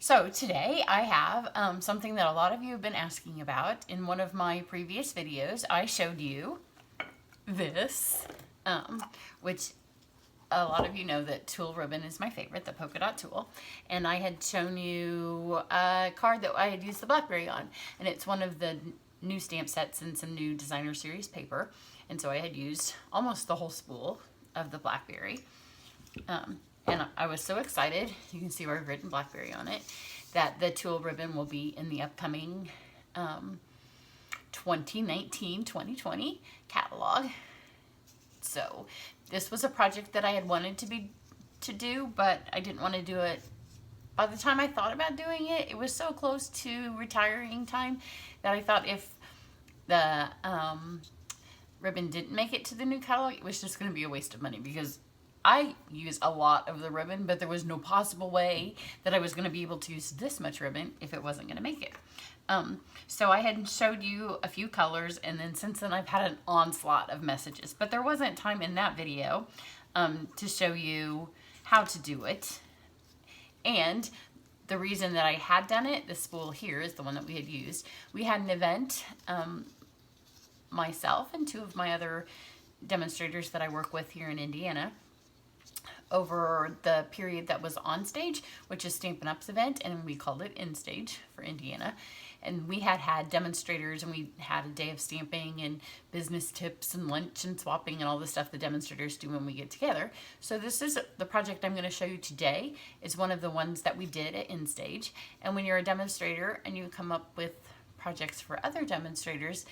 So today I have something that a lot of you have been asking about. In one of my previous videos, I showed you this, which a lot of you know that tulle ribbon is my favorite, the polka dot tulle. And I had shown you a card that I had used the blackberry on. And it's one of the new stamp sets and some new designer series paper. And so I had used almost the whole spool of the blackberry. And I was so excited, you can see where I've written blackberry on it, that the tulle ribbon will be in the upcoming 2019-2020 catalog. So this was a project that I had wanted to do, but I didn't want to do it. By the time I thought about doing it, it was so close to retiring time that I thought if the ribbon didn't make it to the new catalog, it was just going to be a waste of money, because I use a lot of the ribbon, but there was no possible way that I was going to be able to use this much ribbon if it wasn't going to make it. So I had showed you a few colors, and then since then I've had an onslaught of messages, but there wasn't time in that video to show you how to do it. And the reason that I had done it, this spool here is the one that we had used. We had an event, myself and two of my other demonstrators that I work with here in Indiana, over the period that was on stage, which is Stampin' Up's event, and we called it In Stage for Indiana. And we had demonstrators, and we had a day of stamping and business tips and lunch and swapping and all the stuff the demonstrators do when we get together. So this is the project I'm going to show you today. Is one of the ones that we did at In Stage. And when you're a demonstrator and you come up with projects for other demonstrators,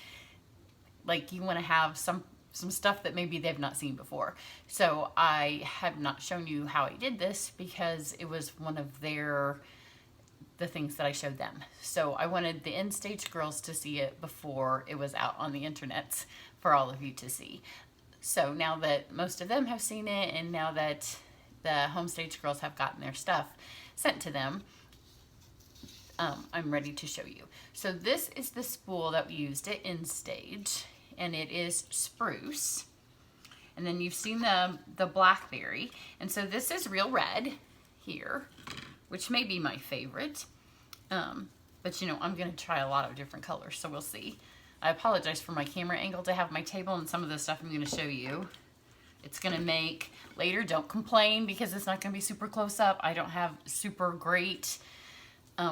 like you want to have some stuff that maybe they've not seen before. So I have not shown you how I did this because it was one of the things that I showed them. So I wanted the In Stage girls to see it before it was out on the internets for all of you to see. So now that most of them have seen it, and now that the Home Stage girls have gotten their stuff sent to them, I'm ready to show you. So this is the spool that we used at In Stage, and it is spruce. And then you've seen the blackberry, and so this is real red here, which may be my favorite. But you know, I'm gonna try a lot of different colors, so we'll see. I apologize for my camera angle to have my table and some of the stuff I'm gonna show you. It's gonna make later, don't complain because it's not gonna be super close up. I don't have super great, I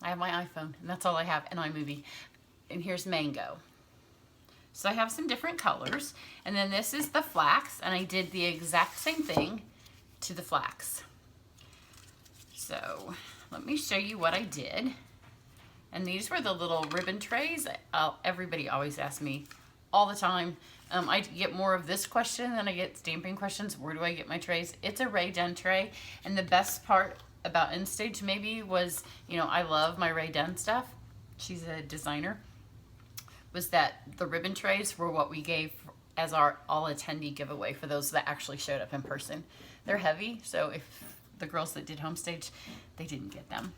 have my iPhone and that's all I have, and iMovie. And here's mango. So I have some different colors, and then this is the flax, and I did the exact same thing to the flax. So let me show you what I did. And these were the little ribbon trays. Everybody always asks me all the time. I get more of this question than I get stamping questions. Where do I get my trays? It's a Rae Dunn tray, and the best part about In Stage maybe was, you know, I love my Rae Dunn stuff. She's a designer. Was that the ribbon trays were what we gave as our all attendee giveaway for those that actually showed up in person. They're heavy, so if the girls that did home stage, they didn't get them.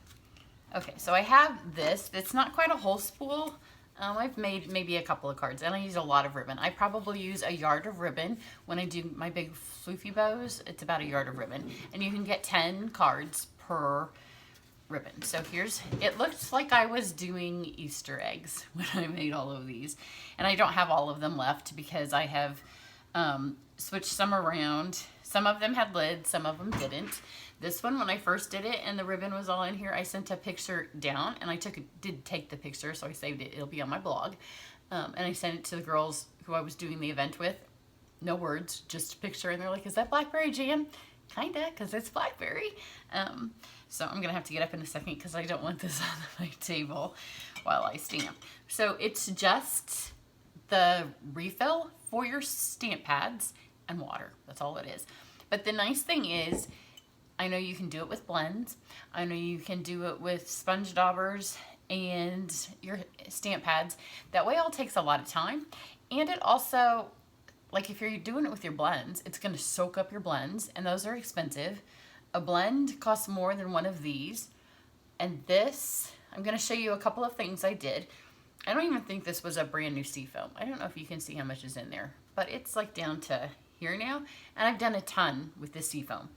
Okay, so I have this. It's not quite a whole spool. I've made maybe a couple of cards, and I use a lot of ribbon. I probably use a yard of ribbon when I do my big floofy bows. It's about a yard of ribbon, and you can get 10 cards per ribbon. So here's, it looks like I was doing Easter eggs when I made all of these, and I don't have all of them left because I have switched some around. Some of them had lids, some of them didn't. This one, when I first did it and the ribbon was all in here, I sent a picture down, and I did take the picture, so I saved it. It'll be on my blog. And I sent it to the girls who I was doing the event with. No words, just a picture, and they're like, is that blackberry jam? Kinda, because it's blackberry. So I'm gonna have to get up in a second because I don't want this on my table while I stamp. So it's just the refill for your stamp pads and water. That's all it is. But the nice thing is, I know you can do it with blends. I know you can do it with sponge daubers and your stamp pads. That way all takes a lot of time. And it also, like if you're doing it with your blends, it's gonna soak up your blends, and those are expensive. A blend costs more than one of these. And this, I'm gonna show you a couple of things I did. I don't even think this was a brand new seafoam. I don't know if you can see how much is in there, but it's like down to here now. And I've done a ton with this seafoam.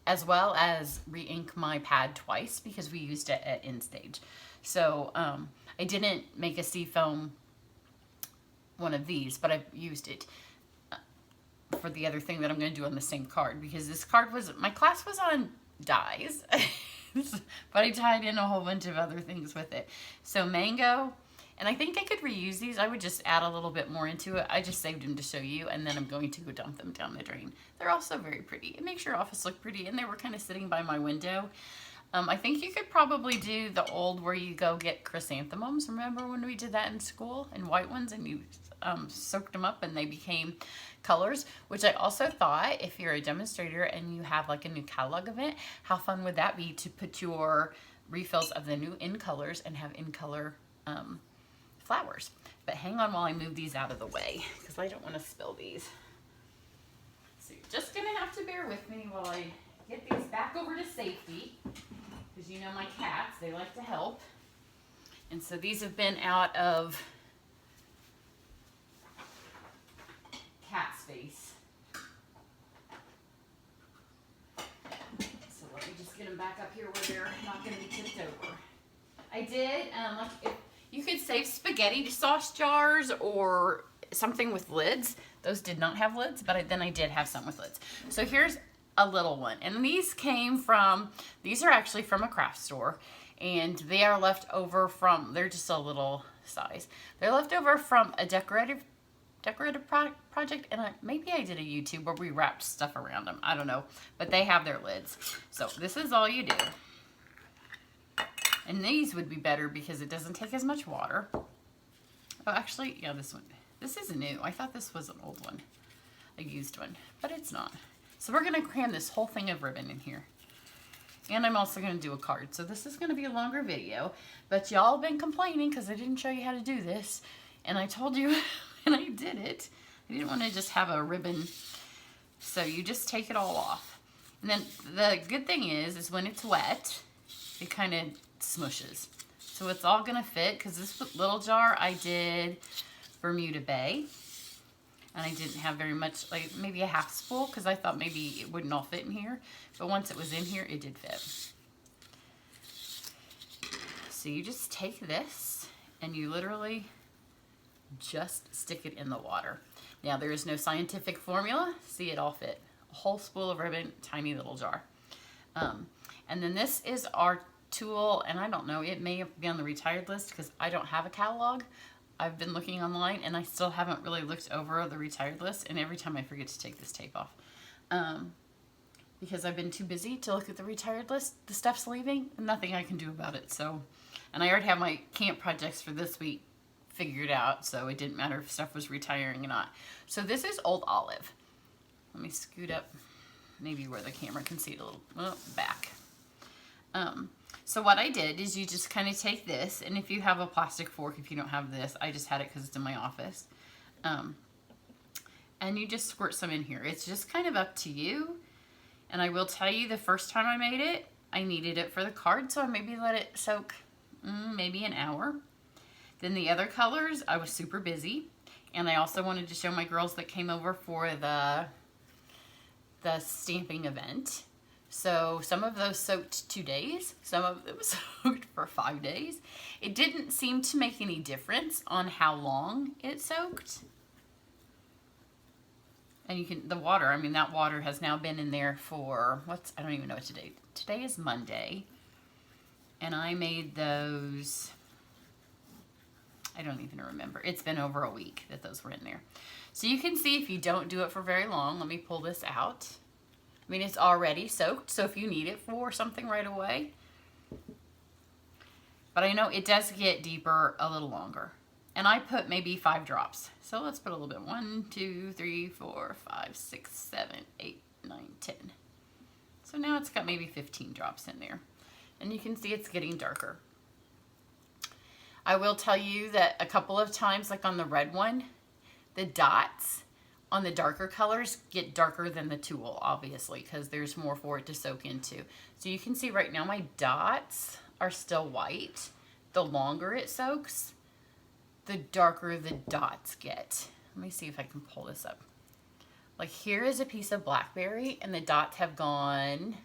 as well as re-ink my pad twice because we used it at end stage. So I didn't make a seafoam one of these, but I used it for the other thing that I'm going to do on the same card, because this card was, my class was on dies, but I tied in a whole bunch of other things with it. So mango, and I think I could reuse these. I would just add a little bit more into it. I just saved them to show you, and then I'm going to go dump them down the drain. They're also very pretty. It makes your office look pretty, and they were kind of sitting by my window. I think you could probably do the old where you go get chrysanthemums. Remember when we did that in school, in white ones, and you soaked them up and they became colors, which I also thought, if you're a demonstrator and you have like a new catalog event, how fun would that be to put your refills of the new in colors and have in color flowers. But hang on while I move these out of the way, because I don't want to spill these. So you're just gonna have to bear with me while I get these back over to safety, because you know my cats, they like to help. And so these have been out of cat space. So let me just get them back up here where they're not going to be tipped over. I did, like, if you could save spaghetti sauce jars or something with lids. Those did not have lids, but then I did have some with lids. So here's a little one. And these came from, these are actually from a craft store. And they are left over from, they're just a little size. They're left over from a decorative project, and maybe I did a YouTube where we wrapped stuff around them. I don't know, but they have their lids. So this is all you do. And these would be better because it doesn't take as much water. Oh, actually, yeah, this one. This is new. I thought this was an old one, a used one, but it's not. So we're gonna cram this whole thing of ribbon in here. And I'm also gonna do a card. So this is gonna be a longer video, but y'all been complaining because I didn't show you how to do this. And I told you and I did it. I didn't want to just have a ribbon. So you just take it all off. And then the good thing is when it's wet, it kind of smushes. So it's all going to fit, because this little jar I did Bermuda Bay. And I didn't have very much, like maybe a half spool, because I thought maybe it wouldn't all fit in here. But once it was in here, it did fit. So you just take this and you literally just stick it in the water. Now there is no scientific formula. See, it all fit. A whole spool of ribbon, tiny little jar. And then this is our tool, and I don't know, it may be on the retired list because I don't have a catalog. I've been looking online and I still haven't really looked over the retired list, and every time I forget to take this tape off. Because I've been too busy to look at the retired list. The stuff's leaving and nothing I can do about it. So, and I already have my camp projects for this week figured out, so it didn't matter if stuff was retiring or not. So this is Old Olive. Let me scoot up maybe where the camera can see it a little back. So what I did is you just kind of take this, and if you have a plastic fork, if you don't have this, I just had it because it's in my office. And you just squirt some in here. It's just kind of up to you. And I will tell you, the first time I made it, I needed it for the card, so I maybe let it soak maybe an hour. Then the other colors, I was super busy. And I also wanted to show my girls that came over for the stamping event. So some of those soaked 2 days. Some of them soaked for 5 days. It didn't seem to make any difference on how long it soaked. And you can, the water, I mean, that water has now been in there for, I don't even know what today. Today is Monday. And I made those, I don't even remember. It's been over a week that those were in there. So you can see if you don't do it for very long. Let me pull this out. I mean, it's already soaked, so if you need it for something right away. But I know it does get deeper a little longer. And I put maybe 5 drops. So let's put a little bit. 1, 2, 3, 4, 5, 6, 7, 8, 9, 10. So now it's got maybe 15 drops in there. And you can see it's getting darker. I will tell you that a couple of times, like on the red one, the dots on the darker colors get darker than the tulle, obviously, because there's more for it to soak into. So you can see right now my dots are still white. The longer it soaks, the darker the dots get. Let me see if I can pull this up. Like here is a piece of blackberry and the dots have gone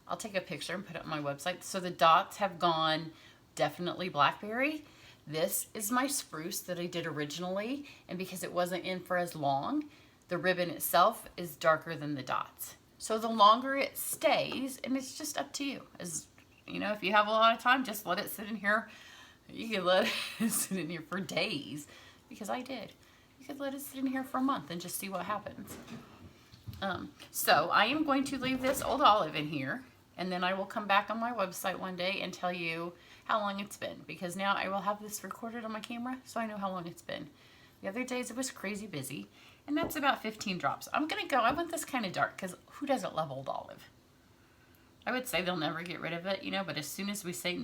I'll take a picture and put it on my website. So the dots have gone definitely blackberry. This is my spruce that I did originally, and because it wasn't in for as long, the ribbon itself is darker than the dots. So the longer it stays, and it's just up to you. As you know, if you have a lot of time, just let it sit in here. You can let it sit in here for days, because I did. You could let it sit in here for a month and just see what happens. So I am going to leave this old olive in here, and then I will come back on my website one day and tell you how long it's been, because now I will have this recorded on my camera so I know how long it's been. The other days it was crazy busy, and that's about 15 drops. I want this kind of dark, because who doesn't love old olive? I would say they'll never get rid of it, you know, but as soon as we say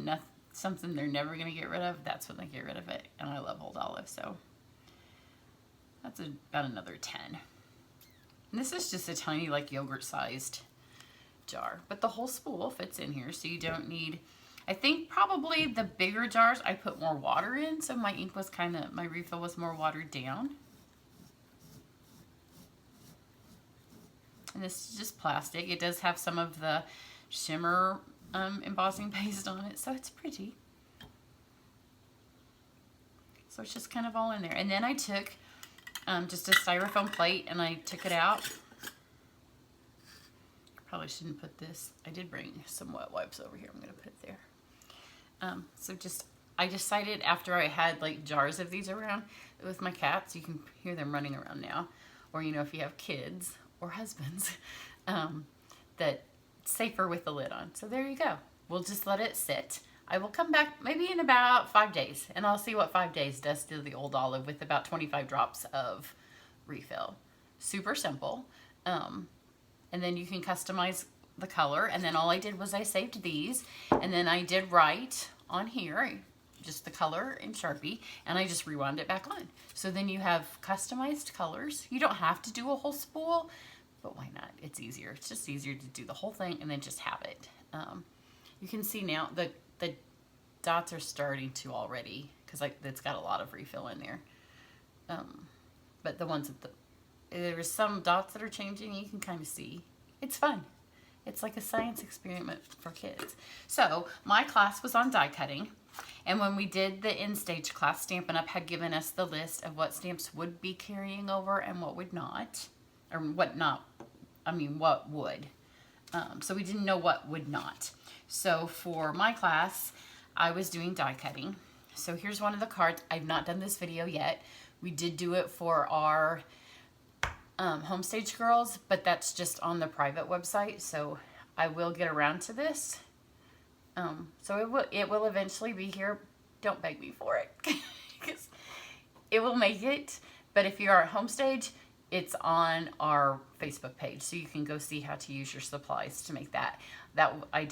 something they're never going to get rid of, that's when they get rid of it, and I love old olive, so that's about another 10. And this is just a tiny, like, yogurt-sized jar, but the whole spool fits in here, so you don't need... I think probably the bigger jars I put more water in, so my ink was my refill was more watered down. And this is just plastic. It does have some of the shimmer embossing paste on it, so it's pretty. So it's just kind of all in there. And then I took just a styrofoam plate and I took it out. Probably shouldn't put this. I did bring some wet wipes over here. I'm going to put it there. I decided after I had like jars of these around with my cats, you can hear them running around now, or you know, if you have kids or husbands, that it's safer with the lid on. So there you go. We'll just let it sit. I will come back maybe in about 5 days, and I'll see what 5 days does to the old olive with about 25 drops of refill. Super simple. And then you can customize the color, and then all I did was I saved these, and then I did write on here just the color in Sharpie, and I just rewound it back on. So then you have customized colors. You don't have to do a whole spool, but why not? It's easier. It's just easier to do the whole thing and then just have it. You can see now the dots are starting to already, because it's got a lot of refill in there. But the ones at there's some dots that are changing, you can kind of see. It's fun. It's like a science experiment for kids. So my class was on die cutting, and when we did the in-stage class, Stampin' Up! Had given us the list of what stamps would be carrying over and what would not, or what would. So we didn't know what would not. So for my class, I was doing die cutting. So here's one of the cards. I've not done this video yet. We did do it for our Homestage Girls, but that's just on the private website, so I will get around to this. So it will eventually be here. Don't beg me for it, because it will make it. But if you are at Homestage, it's on our Facebook page, so you can go see how to use your supplies to make that. I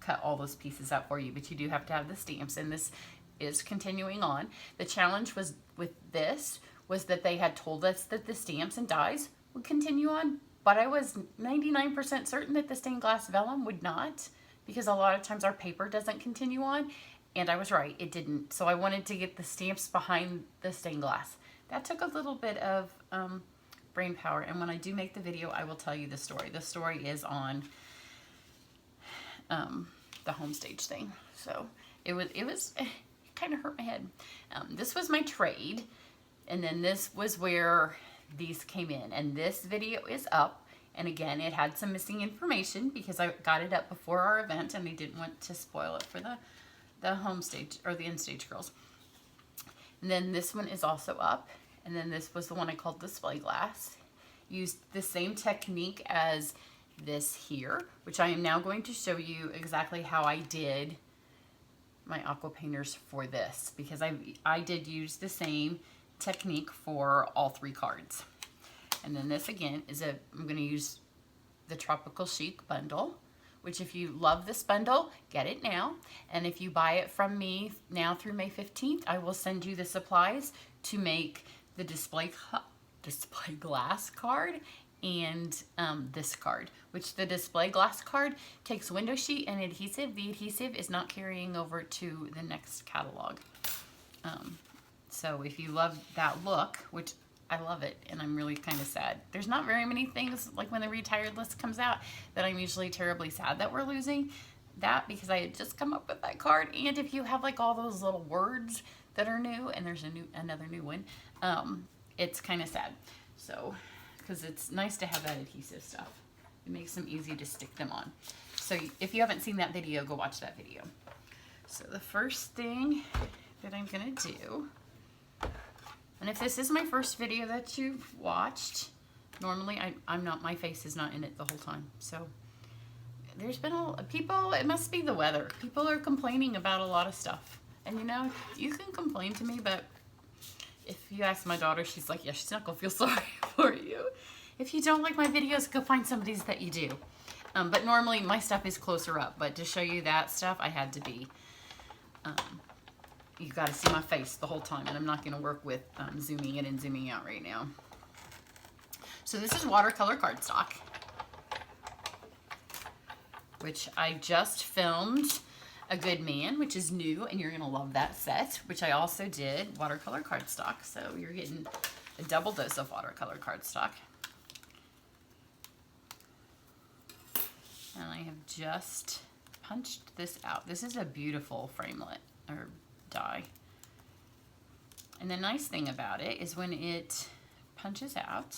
cut all those pieces out for you, but you do have to have the stamps, and this is continuing on. The challenge was with this was that they had told us that the stamps and dies would continue on, but I was 99% certain that the stained glass vellum would not, because a lot of times our paper doesn't continue on, and I was right, it didn't. So I wanted to get the stamps behind the stained glass. That took a little bit of brain power, and when I do make the video, I will tell you the story. The story is on the Homestage thing. So it kind of hurt my head. This was my trade. And then this was where these came in. And this video is up. And again, it had some missing information because I got it up before our event and I didn't want to spoil it for the Homestage or the in-stage girls. And then this one is also up. And then this was the one I called display glass. Used the same technique as this here, which I am now going to show you exactly how I did my aqua painters for this, because I did use the same technique for all 3 cards. And then this again is I'm going to use the Tropical Chic bundle, which if you love this bundle, get it now. And if you buy it from me now through May 15th, I will send you the supplies to make the display glass card and this card, which the display glass card takes window sheet and adhesive. The adhesive is not carrying over to the next catalog. So if you love that look, which I love it, and I'm really kind of sad. There's not very many things, like when the retired list comes out, that I'm usually terribly sad that we're losing. That, because I had just come up with that card, and if you have like all those little words that are new, and there's another new one, it's kind of sad. So, because it's nice to have that adhesive stuff. It makes them easy to stick them on. So if you haven't seen that video, go watch that video. So the first thing that I'm gonna do, and if this is my first video that you've watched, normally I'm not, my face is not in it the whole time. So there's been people, it must be the weather. People are complaining about a lot of stuff. And you know, you can complain to me, but if you ask my daughter, she's like, yeah, she's not gonna feel sorry for you. If you don't like my videos, go find somebody's that you do. But normally my stuff is closer up, but to show you that stuff, I had to be, you gotta see my face the whole time, and I'm not gonna work with zooming in and zooming out right now. So this is watercolor cardstock, which I just filmed A Good Man, which is new, and you're gonna love that set, which I also did watercolor cardstock. So you're getting a double dose of watercolor cardstock. And I have just punched this out. This is a beautiful framelit or die. And the nice thing about it is when it punches out,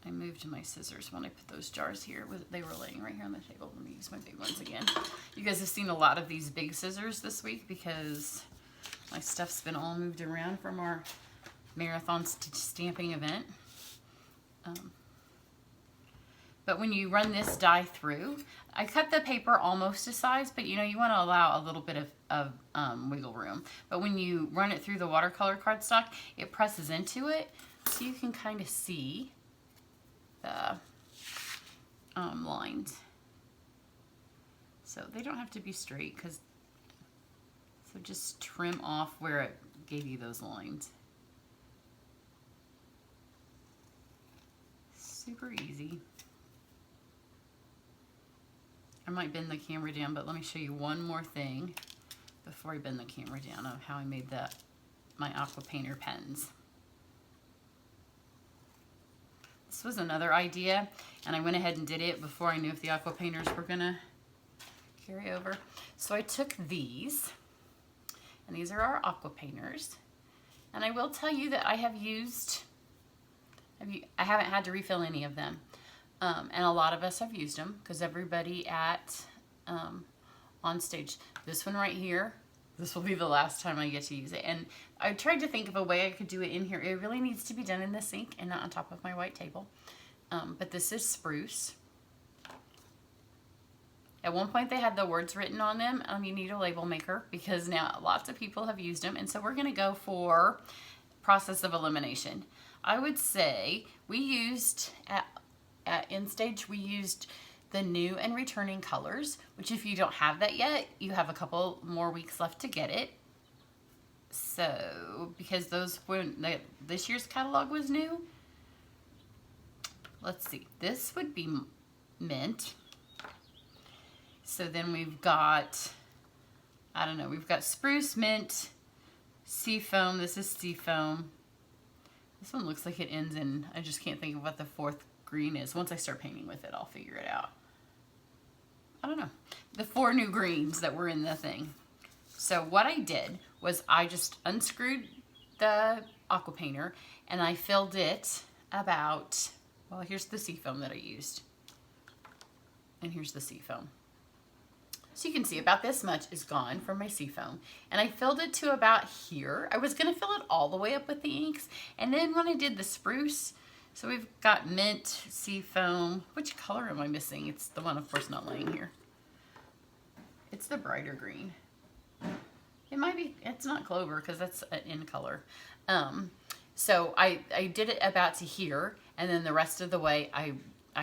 I moved my scissors when I put those jars here. They were laying right here on the table. Let me use my big ones again. You guys have seen a lot of these big scissors this week because my stuff's been all moved around from our marathon stamping event. But when you run this die through, I cut the paper almost to size, but you know, you want to allow a little bit of wiggle room. But when you run it through the watercolor cardstock, it presses into it, so you can kind of see the lines. So they don't have to be straight, so just trim off where it gave you those lines. Super easy. I might bend the camera down, but let me show you one more thing before I bend the camera down of how I made my Aqua Painter pens. This was another idea, and I went ahead and did it before I knew if the Aqua Painters were gonna carry over. So I took these, and these are our Aqua Painters. And I will tell you that I have used, I haven't had to refill any of them. And a lot of us have used them because everybody at on stage. This one right here, this will be the last time I get to use it. And I tried to think of a way I could do it in here. It really needs to be done in the sink and not on top of my white table. But this is spruce. At one point they had the words written on them. You need a label maker because now lots of people have used them. And so we're going to go for process of elimination. I would say we used in stage, we used the new and returning colors, which if you don't have that yet, you have a couple more weeks left to get it. So, because this year's catalog was new. Let's see, this would be mint. So then we've got, I don't know, we've got spruce, mint, seafoam. This is seafoam. This one looks like it ends in, I just can't think of what the fourth green is. Once I start painting with it, I'll figure it out. I don't know. The 4 new greens that were in the thing. So what I did was I just unscrewed the Aqua Painter and I filled it about, well, here's the seafoam that I used. And here's the seafoam. So you can see about this much is gone from my seafoam. And I filled it to about here. I was going to fill it all the way up with the inks. And then when I did the spruce, so we've got mint, seafoam. Which color am I missing? It's the one, of course, not laying here. It's the brighter green. It might be, it's not clover because that's in color. So I did it about to here, and then the rest of the way I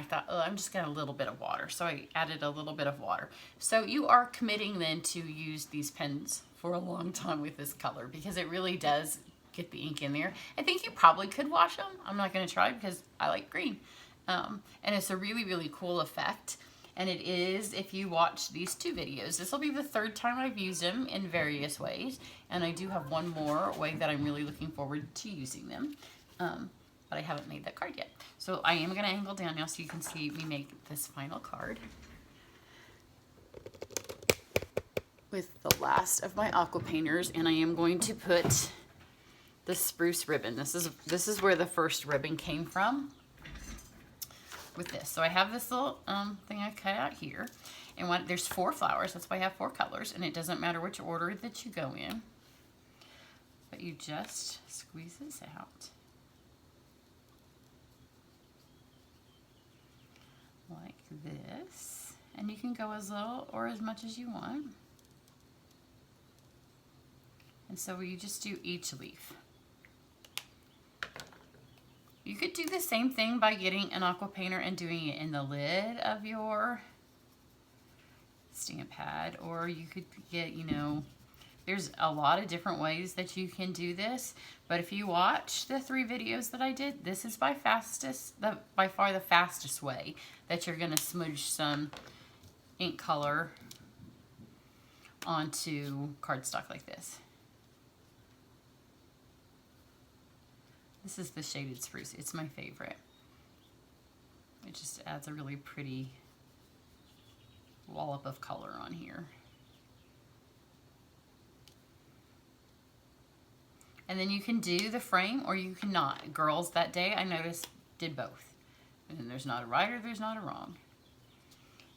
thought, oh, I'm just gonna add a little bit of water. So I added a little bit of water. So you are committing then to use these pens for a long time with this color because it really does get the ink in there. I think you probably could wash them. I'm not gonna try because I like green. And it's a really, really cool effect. And it is, if you watch these 2 videos, this will be the 3rd time I've used them in various ways. And I do have one more way that I'm really looking forward to using them. But I haven't made that card yet. So I am going to angle down now so you can see me make this final card. With the last of my aqua painters, and I am going to put the spruce ribbon. This is where the first ribbon came from. With this. So I have this little thing I cut out here, and there's 4 flowers, that's why I have 4 colors, and it doesn't matter which order that you go in, but you just squeeze this out like this, and you can go as little or as much as you want. And so you just do each leaf. You could do the same thing by getting an aqua painter and doing it in the lid of your stamp pad, or you could get, you know, there's a lot of different ways that you can do this, but if you watch the 3 videos that I did, this is by far the fastest way that you're going to smudge some ink color onto cardstock like this. This is the shaded spruce. It's my favorite. It just adds a really pretty wallop of color on here. And then you can do the frame or you cannot. Girls that day, I noticed, did both. And there's not a right or there's not a wrong.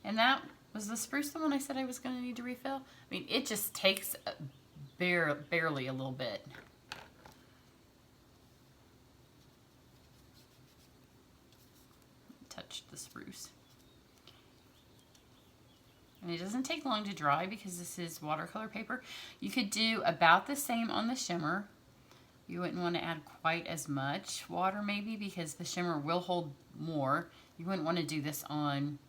And that was the spruce, the one I said I was going to need to refill. I mean, it just takes barely a little bit. Touch the spruce. And it doesn't take long to dry because this is watercolor paper. You could do about the same on the shimmer. You wouldn't want to add quite as much water maybe because the shimmer will hold more. You wouldn't want to do this on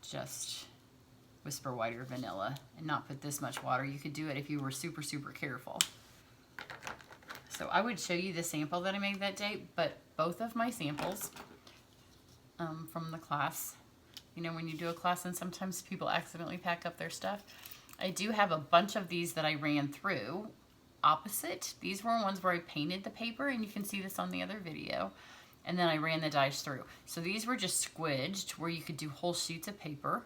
just Whisper White or vanilla and not put this much water. You could do it if you were super, super careful. So I would show you the sample that I made that day, but both of my samples from the class, you know, when you do a class and sometimes people accidentally pack up their stuff, I do have a bunch of these that I ran through opposite. These were ones where I painted the paper, and you can see this on the other video, and then I ran the dies through. So these were just squidged where you could do whole sheets of paper.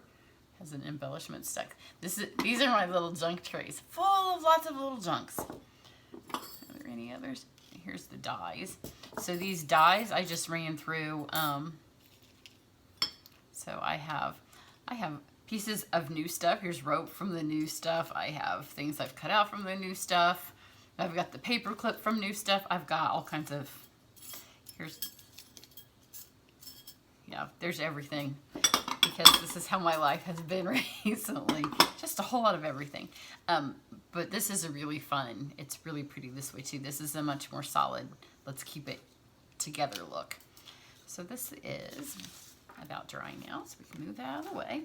Has an embellishment stuck. These are my little junk trays, full of lots of little junks. Any others? Here's the dies. So these dies I just ran through. So I have pieces of new stuff. Here's rope from the new stuff. I have things I've cut out from the new stuff. I've got the paper clip from new stuff. I've got all kinds of, there's everything. Because this is how my life has been recently. Just a whole lot of everything. But this is a really fun, it's really pretty this way too. This is a much more solid, let's keep it together look. So this is about dry now, so we can move that out of the way.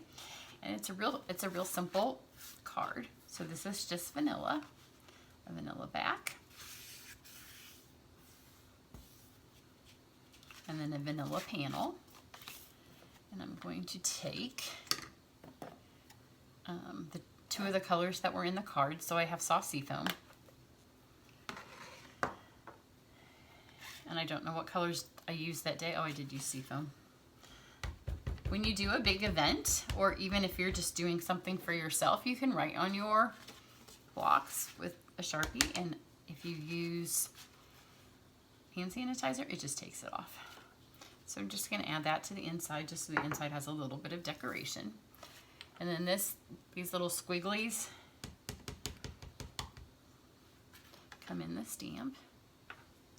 And it's a real simple card. So this is just vanilla, a vanilla back. And then a vanilla panel. And I'm going to take the 2 of the colors that were in the card. So I have soft seafoam. And I don't know what colors I used that day. Oh, I did use seafoam. When you do a big event, or even if you're just doing something for yourself, you can write on your blocks with a Sharpie. And if you use hand sanitizer, it just takes it off. So I'm just going to add that to the inside, just so the inside has a little bit of decoration. And then these little squigglies come in the stamp.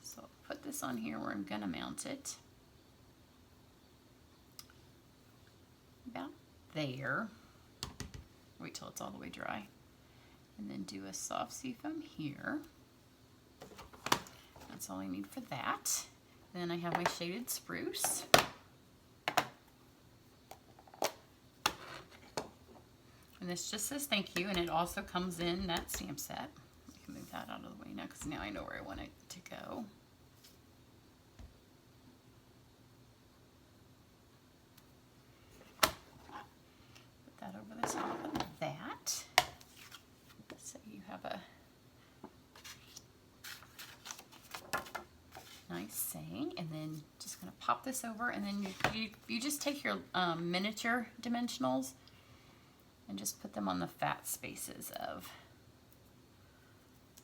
So I'll put this on here where I'm going to mount it. About there. Wait till it's all the way dry. And then do a soft seafoam here. That's all I need for that. Then I have my shaded spruce. And this just says thank you, and it also comes in that stamp set. I can move that out of the way now because now I know where I want it to go. pop this over, and then you just take your miniature dimensionals and just put them on the fat spaces of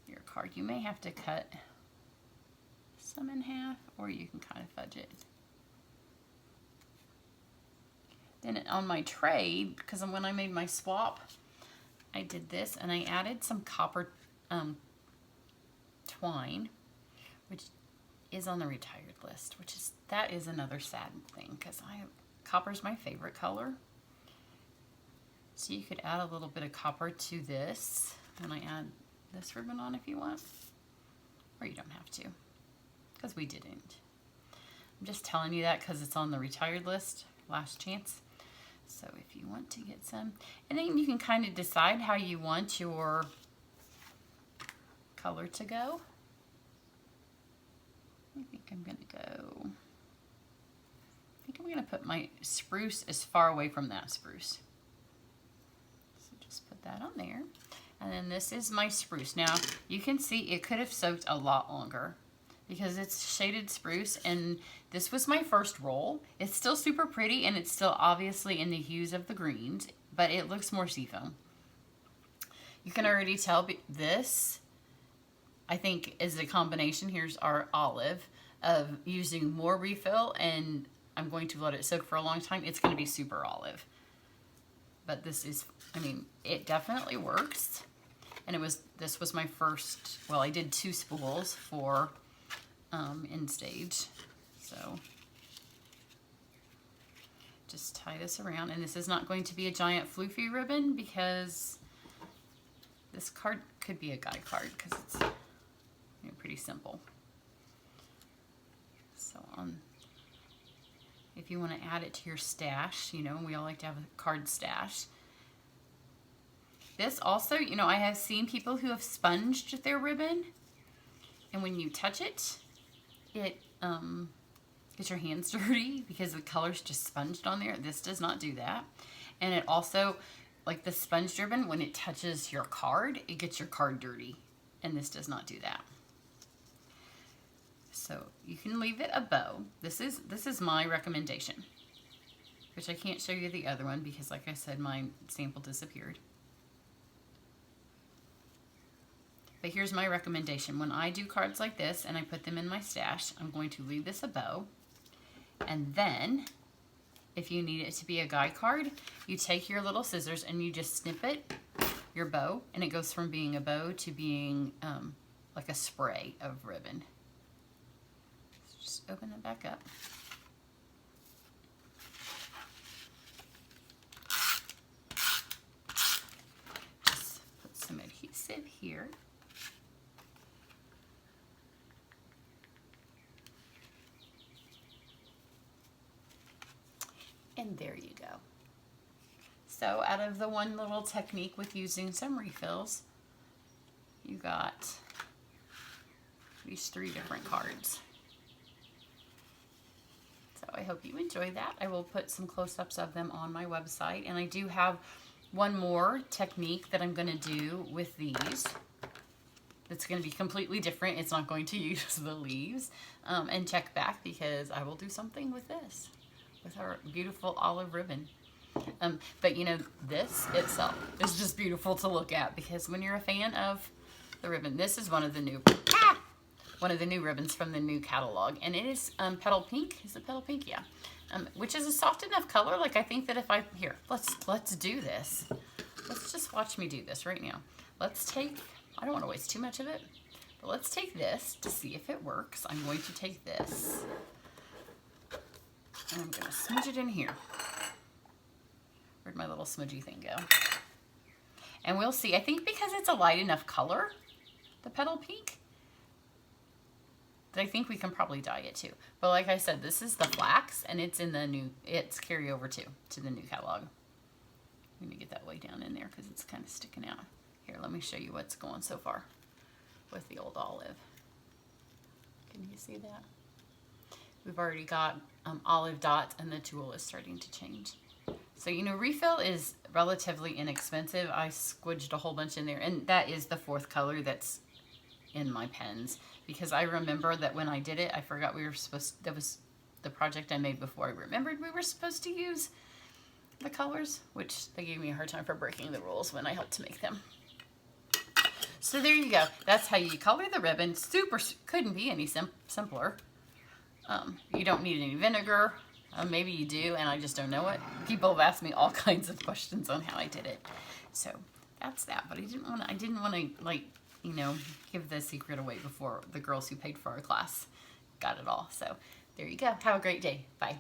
your card. You may have to cut some in half, or you can kind of fudge it. Then on my tray, because when I made my swap, I did this, and I added some copper twine, which is on the retired list, that is another sad thing, because copper's my favorite color. So you could add a little bit of copper to this when I add this ribbon on if you want, or you don't have to, because we didn't. I'm just telling you that because it's on the retired list, last chance. So if you want to get some, and then you can kind of decide how you want your color to go. I think I'm going to put my spruce as far away from that spruce. So just put that on there. And then this is my spruce. Now you can see it could have soaked a lot longer because it's shaded spruce, and this was my first roll. It's still super pretty, and it's still obviously in the hues of the greens, but it looks more seafoam. You can already tell this, I think, is a combination. Here's our olive of using more refill, and I'm going to let it soak for a long time. It's going to be super olive. But this is, I mean, it definitely works. And this was my first, well, I did 2 spools for in stage. So just tie this around, and this is not going to be a giant floofy ribbon because this card could be a guy card because it's pretty simple. So if you want to add it to your stash, we all like to have a card stash. This also, I have seen people who have sponged their ribbon, and when you touch it, it gets your hands dirty because the color's just sponged on there. This does not do that. And it also, like the sponge ribbon, when it touches your card, it gets your card dirty, and this does not do that. So you can leave it a bow. This is my recommendation, which I can't show you the other one because, like I said, my sample disappeared. But here's my recommendation. When I do cards like this and I put them in my stash, I'm going to leave this a bow. And then, if you need it to be a guy card, you take your little scissors and you just snip it, your bow, and it goes from being a bow to being like a spray of ribbon. So just open it back up. Just put some adhesive here. And there you go. So out of the one little technique with using some refills, you got these 3 different cards. So I hope you enjoyed that. I will put some close-ups of them on my website, and I do have one more technique that I'm going to do with these. It's going to be completely different. It's not going to use the leaves. And check back because I will do something with this, with our beautiful olive ribbon. But this itself is just beautiful to look at because when you're a fan of the ribbon, this is one of the new ribbons from the new catalog, and it is petal pink. Is it petal pink? Yeah. Which is a soft enough color. Like I think that if let's do this. Let's just watch me do this right now. Let's take, I don't want to waste too much of it, but let's take this to see if it works. I'm going to take this, and I'm going to smudge it in here. Where'd my little smudgy thing go? And we'll see. I think because it's a light enough color, the petal pink, that I think we can probably dye it too. But like I said, this is the flax, and it's in the new, it's carryover too, to the new catalog. I'm going to get that way down in there because it's kind of sticking out. Here, let me show you what's going so far with the old olive. Can you see that? We've already got olive dots, and the tool is starting to change. So, refill is relatively inexpensive. I squidged a whole bunch in there, and that is the 4th color that's in my pens, because I remember that when I did it, I forgot we were supposed, that was the project I made before I remembered we were supposed to use the colors, which they gave me a hard time for breaking the rules when I helped to make them. So there you go. That's how you color the ribbon. Super, couldn't be any simpler. You don't need any vinegar. Maybe you do, and I just don't know it. People have asked me all kinds of questions on how I did it. So that's that. But I didn't want to like, you know, give the secret away before the girls who paid for our class got it all. So there you go. Have a great day. Bye.